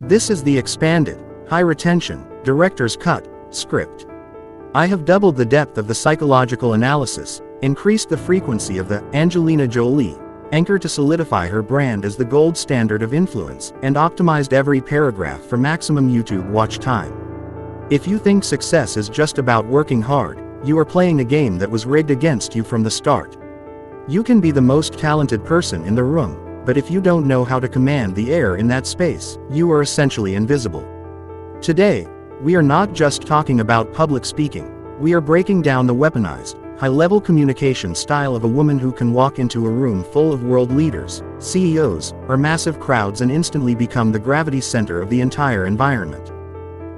This is the expanded, high-retention, director's cut script. I have doubled the depth of the psychological analysis, increased the frequency of the Angelina Jolie anchor to solidify her brand as the gold standard of influence, and optimized every paragraph for maximum YouTube watch time. If you think success is just about working hard, you are playing a game that was rigged against you from the start. You can be the most talented person in the room, but if you don't know how to command the air in that space, you are essentially invisible. Today, we are not just talking about public speaking, we are breaking down the weaponized, high-level communication style of a woman who can walk into a room full of world leaders, CEOs, or massive crowds and instantly become the gravity center of the entire environment.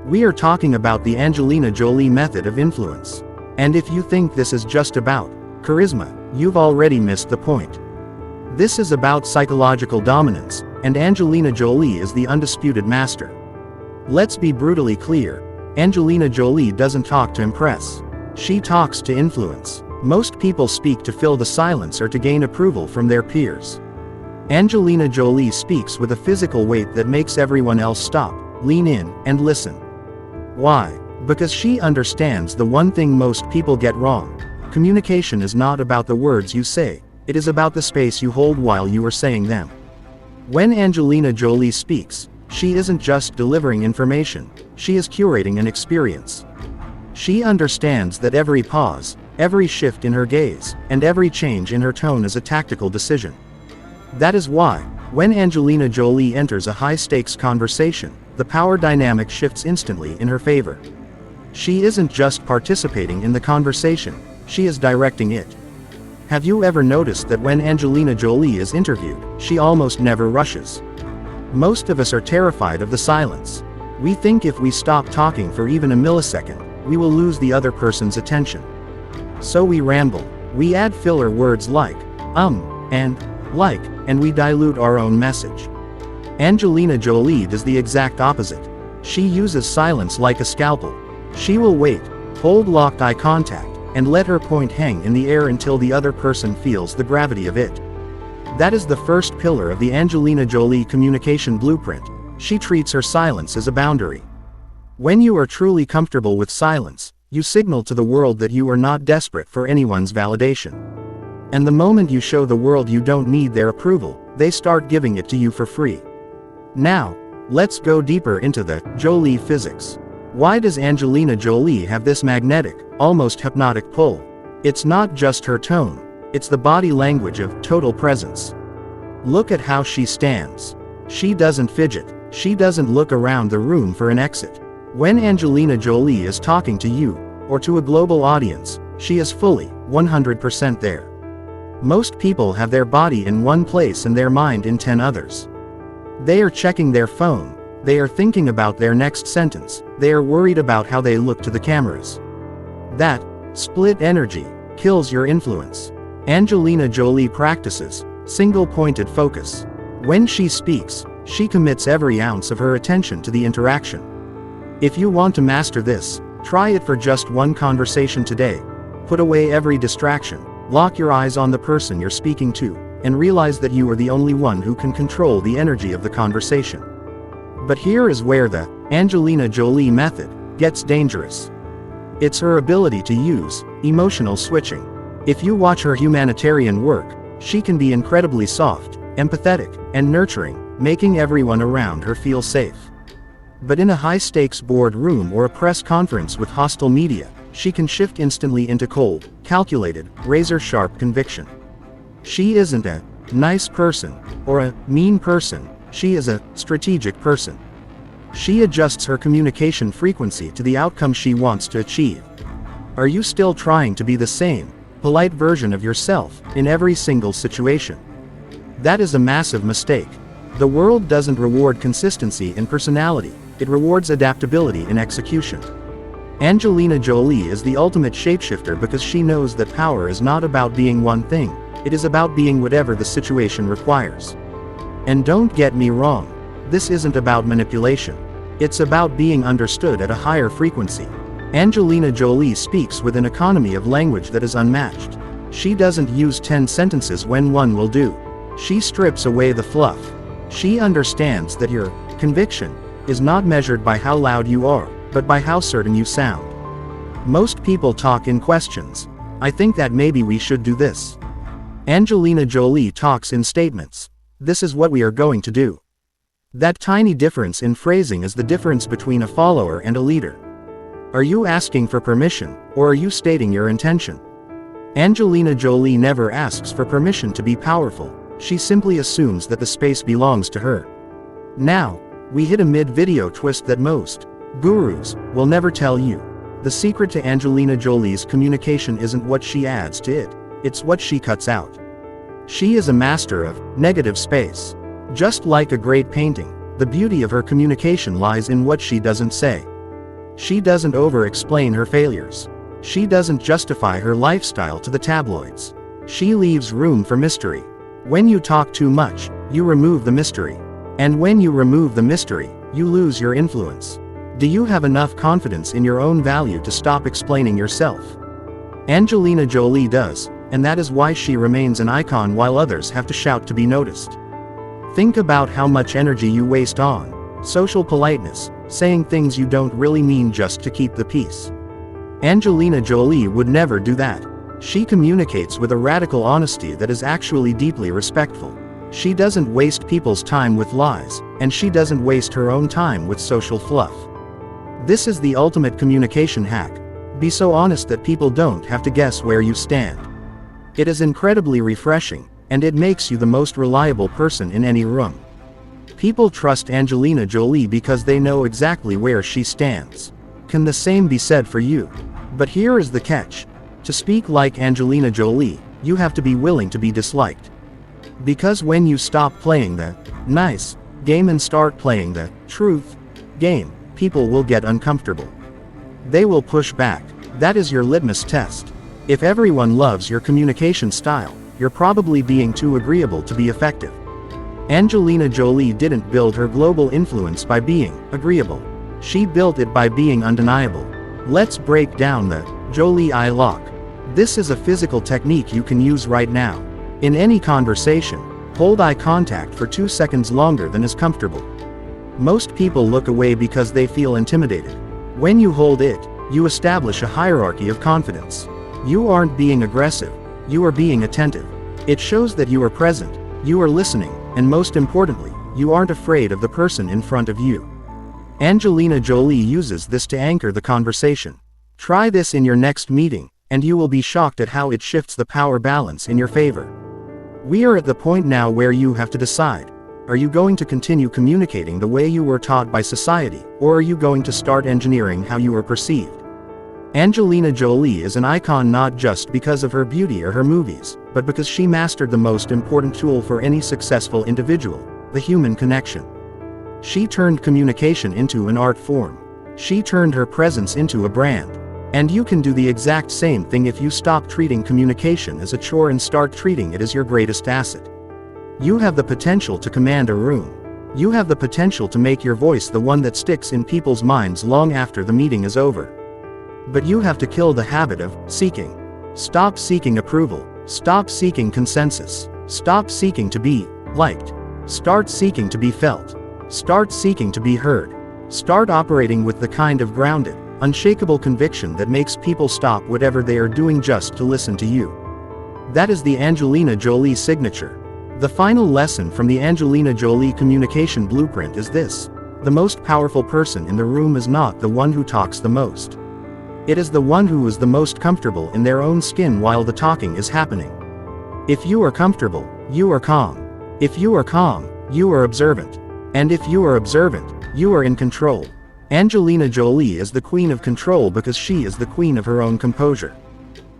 We are talking about the Angelina Jolie method of influence. And if you think this is just about charisma, you've already missed the point. This is about psychological dominance, and Angelina Jolie is the undisputed master. Let's be brutally clear, Angelina Jolie doesn't talk to impress. She talks to influence. Most people speak to fill the silence or to gain approval from their peers. Angelina Jolie speaks with a physical weight that makes everyone else stop, lean in, and listen. Why? Because she understands the one thing most people get wrong. Communication is not about the words you say, it is about the space you hold while you are saying them. When Angelina Jolie speaks, she isn't just delivering information, she is curating an experience. She understands that every pause, every shift in her gaze, and every change in her tone is a tactical decision. That is why, when Angelina Jolie enters a high-stakes conversation, the power dynamic shifts instantly in her favor. She isn't just participating in the conversation, she is directing it. Have you ever noticed that when Angelina Jolie is interviewed, she almost never rushes? Most of us are terrified of the silence. We think if we stop talking for even a millisecond, we will lose the other person's attention. So we ramble. We add filler words like, and like, and we dilute our own message. Angelina Jolie does the exact opposite. She uses silence like a scalpel. She will wait, hold locked eye contact, and let her point hang in the air until the other person feels the gravity of it. That is the first pillar of the Angelina Jolie communication blueprint. She treats her silence as a boundary. When you are truly comfortable with silence, you signal to the world that you are not desperate for anyone's validation. And the moment you show the world you don't need their approval, they start giving it to you for free. Now, let's go deeper into the Jolie physics. Why does Angelina Jolie have this magnetic, almost hypnotic pull? It's not just her tone, it's the body language of total presence. Look at how she stands. She doesn't fidget, she doesn't look around the room for an exit. When Angelina Jolie is talking to you, or to a global audience, she is fully, 100% there. Most people have their body in one place and their mind in 10 others. They are checking their phone, they are thinking about their next sentence, they are worried about how they look to the cameras. That split energy kills your influence. Angelina Jolie practices single-pointed focus. When she speaks, she commits every ounce of her attention to the interaction. If you want to master this, try it for just one conversation today. Put away every distraction, lock your eyes on the person you're speaking to, and realize that you are the only one who can control the energy of the conversation. But here is where the Angelina Jolie method gets dangerous. It's her ability to use emotional switching. If you watch her humanitarian work, she can be incredibly soft, empathetic, and nurturing, making everyone around her feel safe. But in a high-stakes boardroom or a press conference with hostile media, she can shift instantly into cold, calculated, razor-sharp conviction. She isn't a nice person, or a mean person, she is a strategic person. She adjusts her communication frequency to the outcome she wants to achieve. Are you still trying to be the same, polite version of yourself, in every single situation? That is a massive mistake. The world doesn't reward consistency in personality, it rewards adaptability in execution. Angelina Jolie is the ultimate shapeshifter because she knows that power is not about being one thing, it is about being whatever the situation requires. And don't get me wrong, this isn't about manipulation. It's about being understood at a higher frequency. Angelina Jolie speaks with an economy of language that is unmatched. She doesn't use 10 sentences when one will do. She strips away the fluff. She understands that your conviction is not measured by how loud you are, but by how certain you sound. Most people talk in questions. I think that maybe we should do this. Angelina Jolie talks in statements. This is what we are going to do. That tiny difference in phrasing is the difference between a follower and a leader. Are you asking for permission, or are you stating your intention? Angelina Jolie never asks for permission to be powerful, she simply assumes that the space belongs to her. Now, we hit a mid-video twist that most gurus will never tell you. The secret to Angelina Jolie's communication isn't what she adds to it, it's what she cuts out. She is a master of negative space. Just like a great painting, the beauty of her communication lies in what she doesn't say. She doesn't over-explain her failures. She doesn't justify her lifestyle to the tabloids. She leaves room for mystery. When you talk too much, you remove the mystery. And when you remove the mystery, you lose your influence. Do you have enough confidence in your own value to stop explaining yourself? Angelina Jolie does, and that is why she remains an icon while others have to shout to be noticed. Think about how much energy you waste on social politeness, saying things you don't really mean just to keep the peace. Angelina Jolie would never do that. She communicates with a radical honesty that is actually deeply respectful. She doesn't waste people's time with lies, and she doesn't waste her own time with social fluff. This is the ultimate communication hack. Be so honest that people don't have to guess where you stand. It is incredibly refreshing, and it makes you the most reliable person in any room. People trust Angelina Jolie because they know exactly where she stands. Can the same be said for you? But here is the catch. To speak like Angelina Jolie, you have to be willing to be disliked. Because when you stop playing the nice game and start playing the truth game, people will get uncomfortable. They will push back. That is your litmus test. If everyone loves your communication style, you're probably being too agreeable to be effective. Angelina Jolie didn't build her global influence by being agreeable. She built it by being undeniable. Let's break down the Jolie eye lock. This is a physical technique you can use right now. In any conversation, hold eye contact for 2 seconds longer than is comfortable. Most people look away because they feel intimidated. When you hold it, you establish a hierarchy of confidence. You aren't being aggressive, you are being attentive. It shows that you are present, you are listening, and most importantly, you aren't afraid of the person in front of you. Angelina Jolie uses this to anchor the conversation. Try this in your next meeting, and you will be shocked at how it shifts the power balance in your favor. We are at the point now where you have to decide. Are you going to continue communicating the way you were taught by society, or are you going to start engineering how you are perceived? Angelina Jolie is an icon not just because of her beauty or her movies, but because she mastered the most important tool for any successful individual, the human connection. She turned communication into an art form. She turned her presence into a brand. And you can do the exact same thing if you stop treating communication as a chore and start treating it as your greatest asset. You have the potential to command a room. You have the potential to make your voice the one that sticks in people's minds long after the meeting is over. But you have to kill the habit of seeking. Stop seeking approval. Stop seeking consensus. Stop seeking to be liked. Start seeking to be felt. Start seeking to be heard. Start operating with the kind of grounded, unshakable conviction that makes people stop whatever they are doing just to listen to you. That is the Angelina Jolie signature. The final lesson from the Angelina Jolie communication blueprint is this: the most powerful person in the room is not the one who talks the most. It is the one who is the most comfortable in their own skin while the talking is happening. If you are comfortable, you are calm. If you are calm, you are observant. And if you are observant, you are in control. Angelina Jolie is the queen of control because she is the queen of her own composure.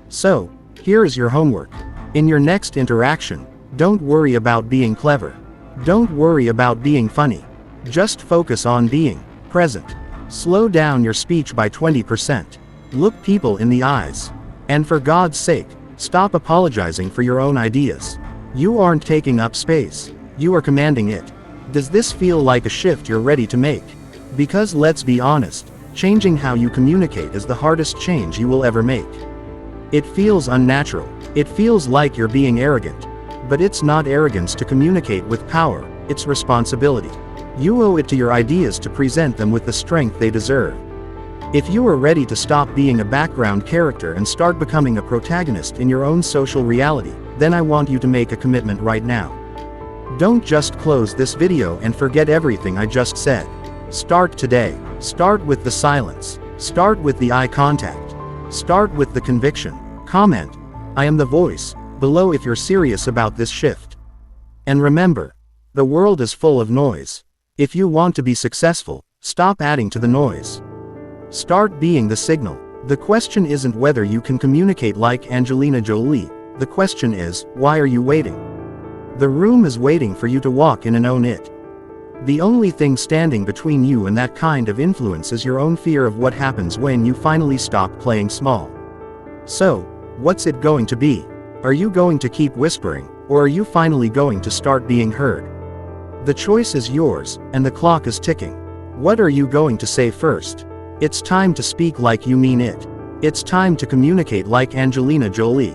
So, here is your homework. In your next interaction, don't worry about being clever. Don't worry about being funny. Just focus on being present. Slow down your speech by 20%. Look people in the eyes. And for God's sake, stop apologizing for your own ideas. You aren't taking up space. You are commanding it. Does this feel like a shift you're ready to make? Because let's be honest, changing how you communicate is the hardest change you will ever make. It feels unnatural. It feels like you're being arrogant. But it's not arrogance to communicate with power, it's responsibility. You owe it to your ideas to present them with the strength they deserve. If you are ready to stop being a background character and start becoming a protagonist in your own social reality, then I want you to make a commitment right now. Don't just close this video and forget everything I just said. Start today. Start with the silence. Start with the eye contact. Start with the conviction. Comment, "I am the voice," below if you're serious about this shift. And remember, the world is full of noise. If you want to be successful, stop adding to the noise. Start being the signal. The question isn't whether you can communicate like Angelina Jolie, the question is, why are you waiting? The room is waiting for you to walk in and own it. The only thing standing between you and that kind of influence is your own fear of what happens when you finally stop playing small. So, what's it going to be? Are you going to keep whispering, or are you finally going to start being heard? The choice is yours, and the clock is ticking. What are you going to say first? It's time to speak like you mean it. It's time to communicate like Angelina Jolie.